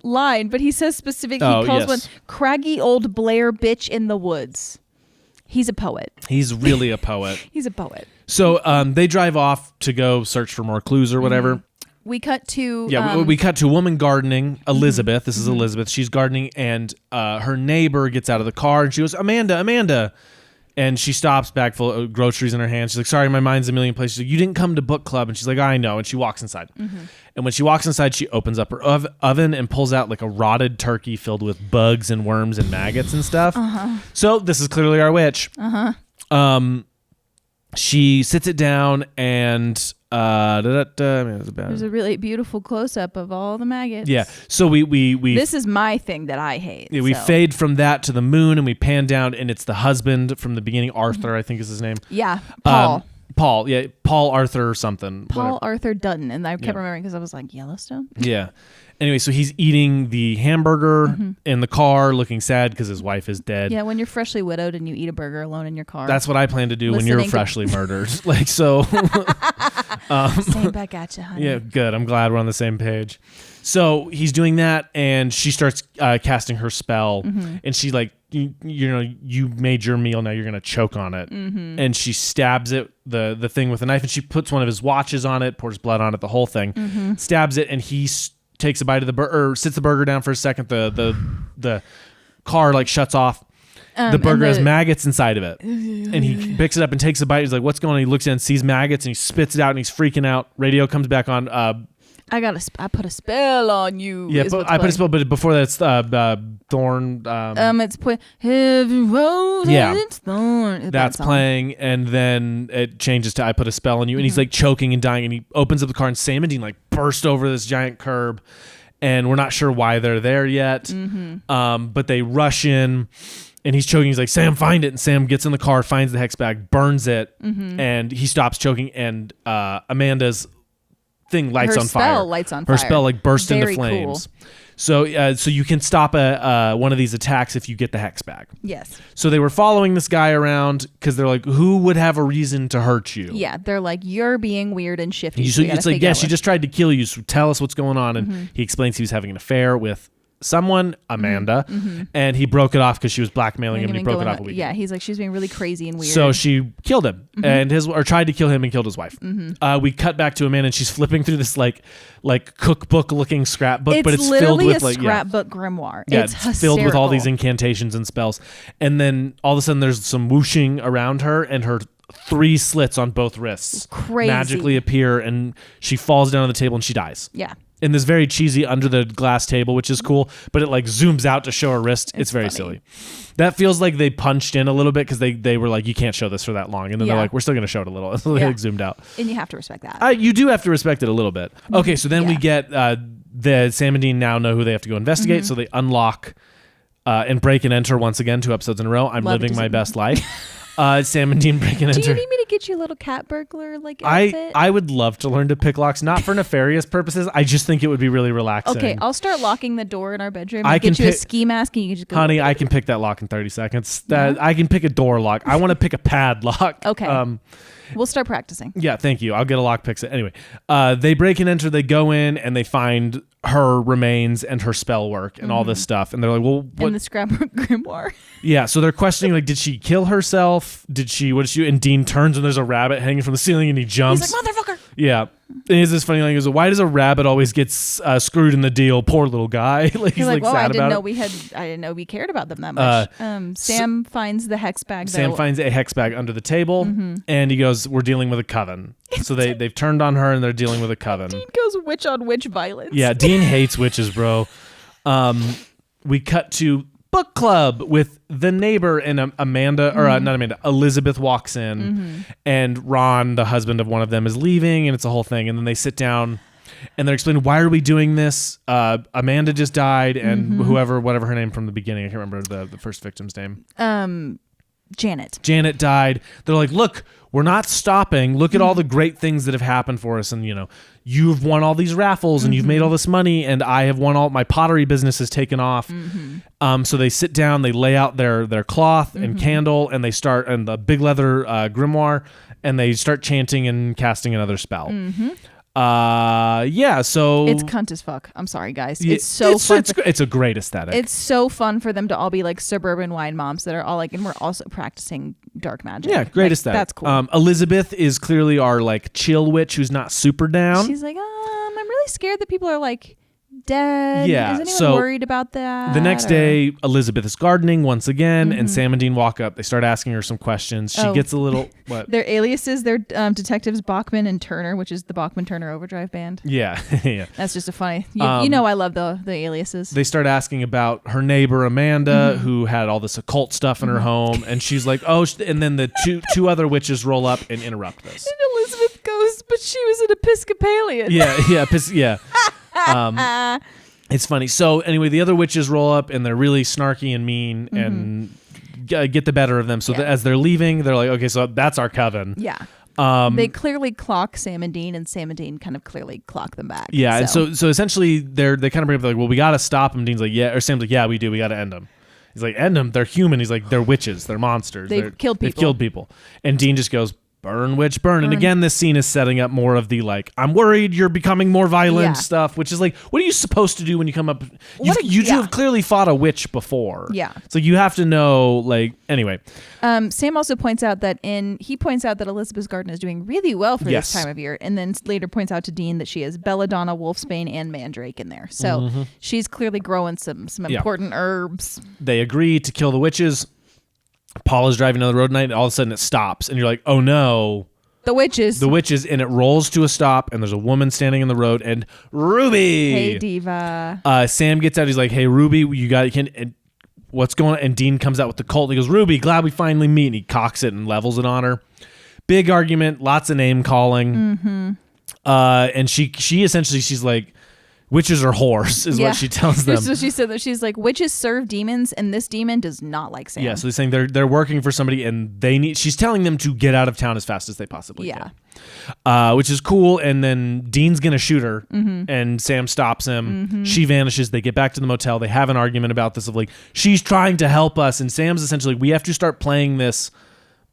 line, but he says specifically, he calls one craggy old Blair bitch in the woods. He's a poet. He's really a poet. He's a poet. So they drive off to go search for more clues or whatever. We cut to we cut to a woman gardening, Elizabeth. This is Elizabeth. She's gardening, and her neighbor gets out of the car and she goes, Amanda. And she stops, bag full of groceries in her hand. She's like, sorry, my mind's a million places. She's like, you didn't come to book club. And she's like, I know. And she walks inside. And when she walks inside, she opens up her oven and pulls out like a rotted turkey filled with bugs and worms and maggots and stuff. So this is clearly our witch. She sits it down and there's a really beautiful close-up of all the maggots. Yeah. So we this is my thing that I hate. Yeah, we fade from that to the moon and we pan down and it's the husband from the beginning, Arthur, I think is his name. Yeah. Paul. Paul Arthur or something. Arthur Dutton. And I kept remembering because I was like, Yellowstone? Yeah. Anyway, so he's eating the hamburger in the car, looking sad because his wife is dead. Yeah, when you're freshly widowed and you eat a burger alone in your car. That's what I plan to do when you're freshly murdered. Like, so. Same back at you, honey. Yeah, good. I'm glad we're on the same page. So he's doing that, and she starts casting her spell, and she like, you made your meal, now you're gonna choke on it, and she stabs it, the thing with a knife, and she puts one of his watches on it, pours blood on it, the whole thing, stabs it, and he takes a bite of the burger, sits the burger down for a second. The car like shuts off. The burger has maggots inside of it, and he picks it up and takes a bite. He's like, "What's going on?" He looks in, sees maggots, and he spits it out, and he's freaking out. Radio comes back on. I put a spell on you. Yeah, I put a spell, but before that, it's Thorn. It's heavy rose. Yeah, it's Thorn. That's playing, and then it changes to I put a spell on you, and he's like choking and dying, and he opens up the car, and Sam and Dean like burst over this giant curb, and we're not sure why they're there yet, but they rush in. And he's choking. He's like, Sam, find it. And Sam gets in the car, finds the hex bag, burns it, and he stops choking. And Amanda's thing lights on fire. Her spell lights on fire. Her spell like bursts into Very flames. Cool. So you can stop one of these attacks if you get the hex bag. Yes. So they were following this guy around because they're like, who would have a reason to hurt you? Yeah, they're like, you're being weird and shifty. So it's like, yeah, she just tried to kill you. So tell us what's going on. And he explains he was having an affair with someone, Amanda, and he broke it off because she was blackmailing him, and he broke it off a week. Yeah, he's like, she's being really crazy and weird. So she killed him and tried to kill him and killed his wife. We cut back to Amanda, and she's flipping through this like cookbook looking scrapbook, but it's filled with like scrapbook grimoire. Yeah, it's filled with all these incantations and spells. And then all of a sudden there's some whooshing around her, and her 3 slits on both wrists magically appear, and she falls down on the table and she dies. Yeah. In this very cheesy under the glass table, which is cool, but it like zooms out to show her wrist. It's very silly. That feels like they punched in a little bit because they were like, you can't show this for that long. And then they're like, we're still going to show it a little. So they like zoomed out. And you have to respect that. You do have to respect it a little bit. Okay, so then we get the Sam and Dean now know who they have to go investigate. So they unlock and break and enter once again 2 episodes in a row. I'm living my best life. Sam and Dean break and enter. Do you need me to get you a little cat burglar outfit? I would love to learn to pick locks, not for nefarious purposes. I just think it would be really relaxing. Okay, I'll start locking the door in our bedroom. I can get you a ski mask, and you can just go. Honey, I can pick that lock in 30 seconds. I can pick a door lock. I want to pick a padlock. Okay. We'll start practicing. Yeah, thank you. I'll get a lock pick set. Anyway, they break and enter. They go in and they find her remains and her spell work and all this stuff. And they're like, well, what? In the scrapbook grimoire. Yeah, so they're questioning, like, did she kill herself? What did she do? And Dean turns and there's a rabbit hanging from the ceiling and he jumps. He's like, motherfucker. Yeah. And he has this funny line. He goes, why does a rabbit always get screwed in the deal? Poor little guy. He's like well, sad I didn't about know it. I didn't know we cared about them that much. Sam finds the hex bag. Sam finds a hex bag under the table, and he goes, we're dealing with a coven. So they've turned on her and they're dealing with a coven. Dean goes witch on witch violence. Yeah, Dean hates witches, bro. We cut to book club with the neighbor and Elizabeth walks in, and Ron, the husband of one of them, is leaving, and it's a whole thing. And then they sit down and they're explaining, why are we doing this? Amanda just died, and whatever her name from the beginning, I can't remember the first victim's name. Janet died. They're like, look, we're not stopping. Look at all the great things that have happened for us. And, you've won all these raffles and you've made all this money, and I have won all my pottery business has taken off. So they sit down, they lay out their cloth and candle, and they start, and the big leather grimoire, and they start chanting and casting another spell. So it's cunt as fuck. I'm sorry, guys. It's so fun. It's a great aesthetic. It's so fun for them to all be like suburban wine moms that are all like, and we're also practicing dark magic. Yeah, great aesthetic. That's cool. Elizabeth is clearly our like chill witch who's not super down. She's like, I'm really scared that people are like dead. Yeah, is anyone worried about that? The next day, Elizabeth is gardening once again, and Sam and Dean walk up. They start asking her some questions. She gets a little what? Their aliases, they're detectives Bachman and Turner, which is the Bachman-Turner Overdrive Band. Yeah, yeah. That's just a funny. You know, I love the aliases. They start asking about her neighbor Amanda, who had all this occult stuff in her home, and she's like, "Oh," and then the two other witches roll up and interrupt this. And Elizabeth goes, "But she was an Episcopalian." Yeah. It's funny. So anyway, the other witches roll up and they're really snarky and mean and get the better of them. So as they're leaving, they're like, okay, so that's our coven. Yeah. They clearly clock Sam and Dean, and Sam and Dean kind of clearly clock them back. Yeah, and so essentially they kind of bring up like, well, we got to stop them. Dean's like, yeah, or Sam's like, yeah, we do. We got to end them. He's like, end them. They're human. He's like, they're witches. They're monsters. They've killed people. And Dean just goes, burn, witch, burn. And again, this scene is setting up more of the like, I'm worried you're becoming more violent stuff, which is like, what are you supposed to do when you come up? You have clearly fought a witch before. Yeah. So you have to know, like, anyway. Sam also points out that Elizabeth's garden is doing really well for this time of year, and then later points out to Dean that she has belladonna, wolfsbane, and mandrake in there. So she's clearly growing some important herbs. They agree to kill the witches. Paul is driving down the road tonight, and all of a sudden it stops, and you're like, oh no. The witches, and it rolls to a stop, and there's a woman standing in the road, and Ruby. Hey, diva. Sam gets out, he's like, hey, Ruby, and what's going on? And Dean comes out with the Colt, and he goes, Ruby, glad we finally meet, and he cocks it and levels it on her. Big argument, lots of name calling. And she essentially, she's like, witches are whores, is what she tells them. So she said that she's like, witches serve demons, and this demon does not like Sam. Yeah, so they're saying they're working for somebody, and she's telling them to get out of town as fast as they possibly can. Which is cool, and then Dean's gonna shoot her, and Sam stops him. She vanishes. They get back to the motel. They have an argument about this of like, she's trying to help us, and Sam's essentially, we have to start playing this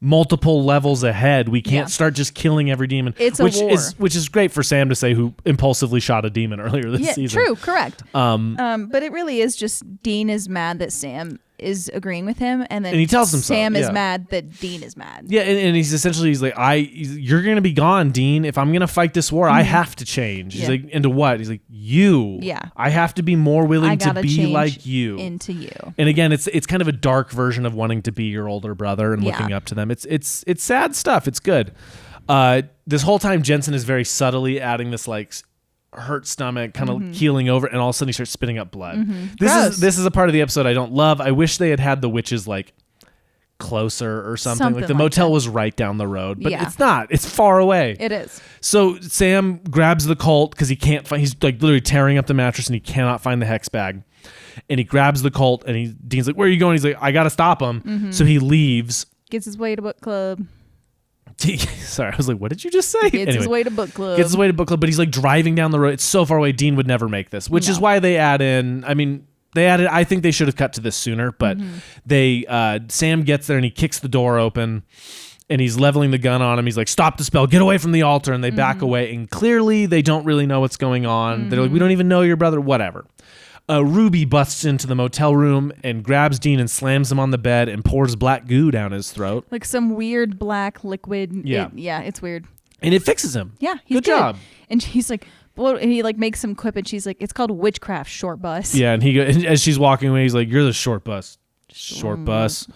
multiple levels ahead. We can't start just killing every demon. It's a war. Which is great for Sam to say, who impulsively shot a demon earlier this season. True, correct. But it really is just Dean is mad that Sam is agreeing with him, and then he tells him Sam is mad that Dean is mad. Yeah, and he's like, you're gonna be gone, Dean. If I'm gonna fight this war, I have to change. He's like, into what? He's like, you. Yeah. I have to be more willing to be like you. Into you. And again, it's kind of a dark version of wanting to be your older brother and looking up to them. It's sad stuff. It's good. This whole time, Jensen is very subtly adding this like hurt stomach, kind of keeling over, and all of a sudden he starts spitting up blood. This is a part of the episode I don't love. I wish they had the witches like closer or something. Like the motel was right down the road, but it's not. It's far away. It is. So Sam grabs the Colt because he can't find. He's like literally tearing up the mattress and he cannot find the hex bag. And he grabs the Colt and Dean's like, "Where are you going?" He's like, "I gotta stop him." So he leaves. Gets his way to book club. Sorry, I was like, what did you just say? Gets his way to book club. Gets his way to book club, but he's like driving down the road. It's so far away. Dean would never make this, which is why they add in. I mean, I think they should have cut to this sooner, but Sam gets there and he kicks the door open and he's leveling the gun on him. He's like, stop the spell, get away from the altar. And they back away. And clearly they don't really know what's going on. They're like, we don't even know your brother, whatever. Ruby busts into the motel room and grabs Dean and slams him on the bed and pours black goo down his throat. Like some weird black liquid. Yeah, it's weird. And it fixes him. Yeah, he's good job. And he's like, well, and he like makes some quip and she's like, it's called witchcraft, short bus. Yeah, and and as she's walking away, he's like, you're the short bus. Short bus.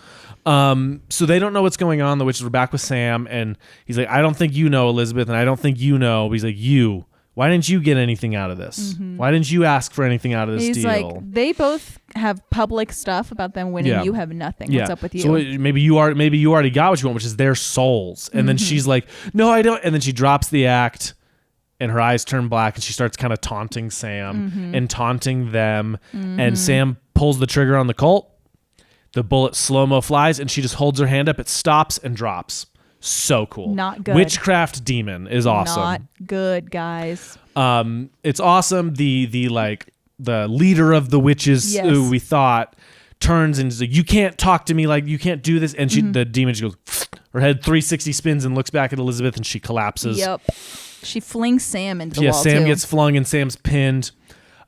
So they don't know what's going on. The witches were back with Sam and he's like, I don't think you know, Elizabeth, and I don't think you know. But he's like, why didn't you get anything out of this? Why didn't you ask for anything out of this deal? He's like, they both have public stuff about them winning. You have nothing. What's up with you? So maybe you already got what you want, which is their souls. And then she's like, no, I don't. And then she drops the act and her eyes turn black and she starts kind of taunting Sam and taunting them. And Sam pulls the trigger on the Colt. The bullet slow-mo flies and she just holds her hand up. It stops and drops. So cool. Not good. Witchcraft demon is awesome. Not good, guys. It's awesome. The leader of the witches who we thought turns and is like, you can't talk to me, like you can't do this. And the demon just goes, her head 360 spins and looks back at Elizabeth and she collapses. Yep. She flings Sam into the wall. Sam gets flung and Sam's pinned.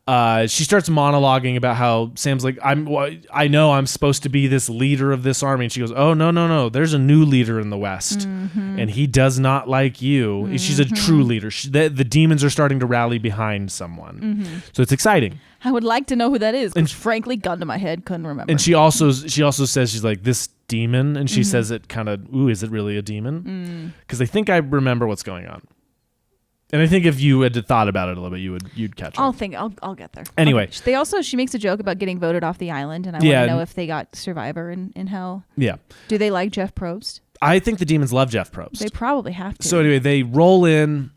She starts monologuing about how Sam's like, I know I'm supposed to be this leader of this army. And she goes, oh, no. There's a new leader in the West. And he does not like you. She's a true leader. The demons are starting to rally behind someone. So it's exciting. I would like to know who that is. And frankly, gun to my head, couldn't remember. And she also says, she's like, this demon. And she says it kind of, is it really a demon? Because I think I remember what's going on. And I think if you had thought about it a little bit, you'd catch it. I'll get there. Anyway, she makes a joke about getting voted off the island, and I want to know if they got Survivor in hell. Yeah. Do they like Jeff Probst? I think the demons love Jeff Probst. They probably have to. So anyway, they roll in.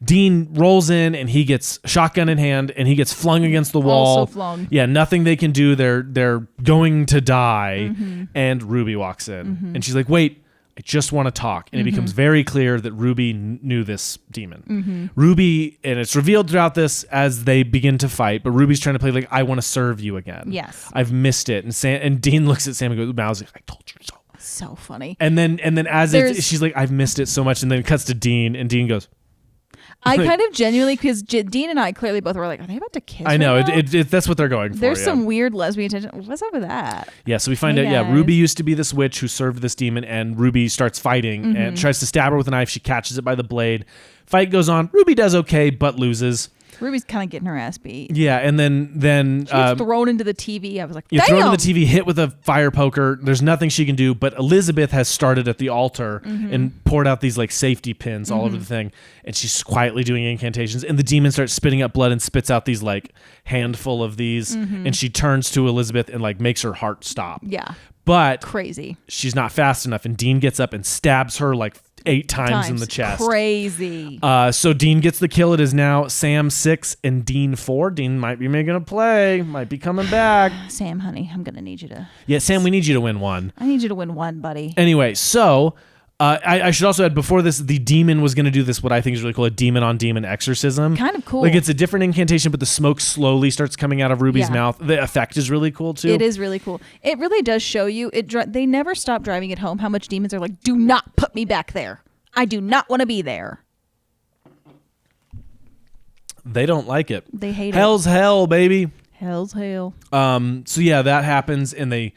Dean rolls in and he gets shotgun in hand and he gets flung against the wall. Also flung. Yeah, nothing they can do. They're going to die. And Ruby walks in and she's like, "Wait, I just want to talk. And it becomes very clear that Ruby knew this demon. Ruby, and it's revealed throughout this as they begin to fight, but Ruby's trying to play like, I want to serve you again. Yes. I've missed it. And Dean looks at Sam and goes, Mal's like, I told you so. So funny. And then she's like, I've missed it so much. And then it cuts to Dean, and Dean goes, I kind of genuinely, because Dean and I clearly both were like, are they about to kiss? I know. Right that's what they're going for. There's some weird lesbian tension. What's up with that? Yeah, so we find out, guys. Ruby used to be this witch who served this demon, and Ruby starts fighting and tries to stab her with a knife. She catches it by the blade. Fight goes on. Ruby does okay, but loses. Ruby's kind of getting her ass beat. Yeah, and then she gets thrown into the TV. I was like, damn! Thrown into the TV, hit with a fire poker. There's nothing she can do, but Elizabeth has started at the altar and poured out these like safety pins all over the thing, and she's quietly doing incantations, and the demon starts spitting up blood and spits out these like handful of these, and she turns to Elizabeth and like makes her heart stop. Yeah. But crazy. She's not fast enough, and Dean gets up and stabs her like 8 times in the chest. Crazy. So Dean gets the kill. It is now Sam 6 and Dean 4. Dean might be making a play, might be coming back. Sam, honey, I'm gonna need you to. Yeah, Sam, we need you to win one. I need you to win one, buddy. Anyway, so I should also add, before this, the demon was going to do this, what I think is really cool, a demon on demon exorcism. Kind of cool. Like, it's a different incantation, but the smoke slowly starts coming out of Ruby's mouth. The effect is really cool, too. It is really cool. It really does show you, they never stop driving it home how much demons are like, do not put me back there. I do not want to be there. They don't like it. They hate Hell's hell, baby. Hell's hell. So yeah, that happens, and they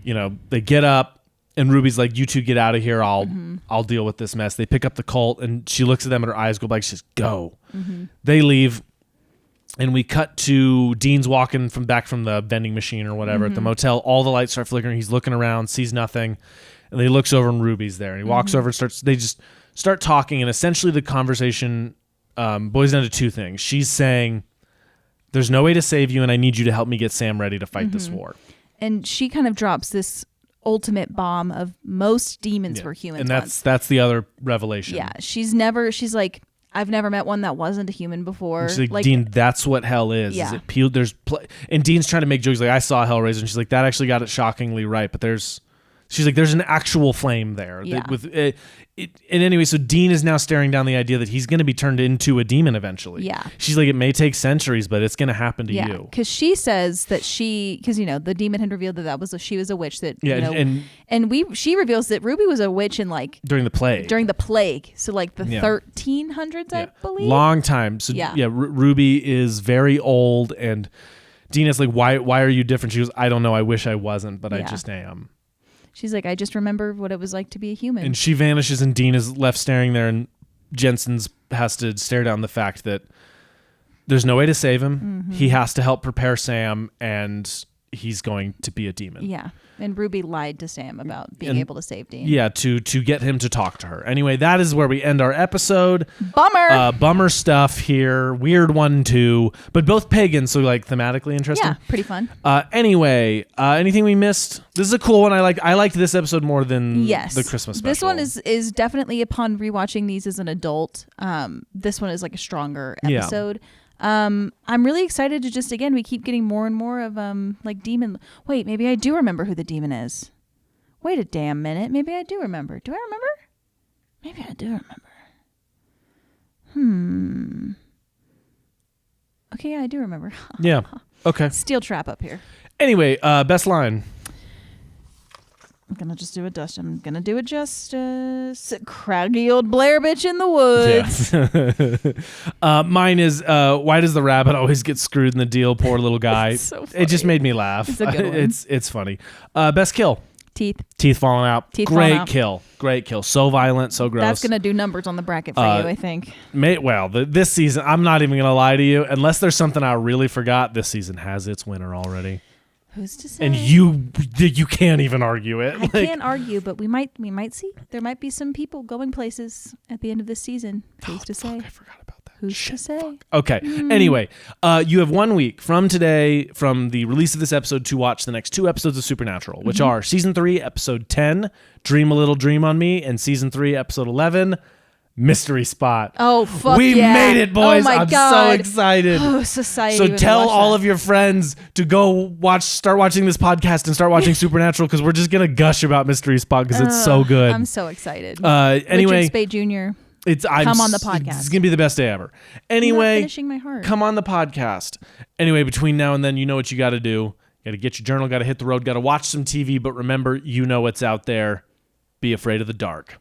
get up, and Ruby's like, "You two get out of here. I'll deal with this mess." They pick up the cult, and she looks at them, and her eyes go blank. She says, "Go." They leave, and we cut to Dean's walking back from the vending machine or whatever at the motel. All the lights start flickering. He's looking around, sees nothing, and he looks over, and Ruby's there. And he walks over, and they just start talking, and essentially the conversation boils down to two things. She's saying, "There's no way to save you, and I need you to help me get Sam ready to fight this war." And she kind of drops this ultimate bomb of most demons were humans. And that's the other revelation. Yeah. She's like, I've never met one that wasn't a human before. And she's like, Dean, that's what hell is. Yeah. Is it peeled? And Dean's trying to make jokes like, I saw Hellraiser, and she's like, that actually got it shockingly right. But she's like, there's an actual flame there. Yeah. And anyway, so Dean is now staring down the idea that he's going to be turned into a demon eventually. Yeah. She's like, it may take centuries, but it's going to happen to you. Because she says that because the demon had revealed that she was a witch. That she reveals that Ruby was a witch in like during the plague. So like the 1300s, I believe. Long time. So Ruby is very old, and Dean is like, why are you different? She goes, I don't know. I wish I wasn't, but I just am. She's like, I just remember what it was like to be a human. And she vanishes, and Dean is left staring there, and Jensen's has to stare down the fact that there's no way to save him. He has to help prepare Sam, and he's going to be a demon. Yeah. And Ruby lied to Sam about being able to save Dean. Yeah, to get him to talk to her. Anyway, that is where we end our episode. Bummer. Bummer stuff here. Weird one, too. But both pagan, so like thematically interesting. Yeah, pretty fun. Anyway, anything we missed? This is a cool one. I liked this episode more than the Christmas special. This one is definitely, upon rewatching these as an adult, this one is like a stronger episode. Yeah. I'm really excited to just, again, we keep getting more and more of like demon. Wait, maybe I do remember who the demon is. Wait a damn minute. Maybe I do remember. Do I remember? Maybe I do remember. Okay, yeah, I do remember. Yeah. Okay. Steel trap up here. Anyway, best line. I'm going to just do a dust. I'm going to do it justice. Craggy old Blair bitch in the woods. Yeah. Mine is, why does the rabbit always get screwed in the deal? Poor little guy. So funny. It just made me laugh. It's a good one. It's funny. Best kill. Teeth falling out. Great kill. So violent, so gross. That's going to do numbers on the bracket for you, I think. This season, I'm not even going to lie to you. Unless there's something I really forgot, this season has its winner already. Who's to say? And you can't even argue it. I can't argue, but we might see. There might be some people going places at the end of this season. Who's to say? I forgot about that. Who's to say? Fuck. Okay. Anyway, you have 1 week from today, from the release of this episode, to watch the next 2 episodes of Supernatural, which are Season 3, Episode 10, Dream a Little Dream on Me, and Season 3, Episode 11, Mystery Spot. Oh, fuck we made it, boys. Oh my I'm God. so excited. Oh, society. So tell all of your friends to go start watching this podcast and start watching Supernatural, because we're just going to gush about Mystery Spot because it's so good. I'm so excited. Anyway, Richard Spade Jr. Come on the podcast. It's going to be the best day ever. Anyway, finishing my heart. Come on the podcast. Anyway, between now and then, you know what you got to do. You got to get your journal, got to hit the road, got to watch some TV, but remember, you know what's out there. Be afraid of the dark.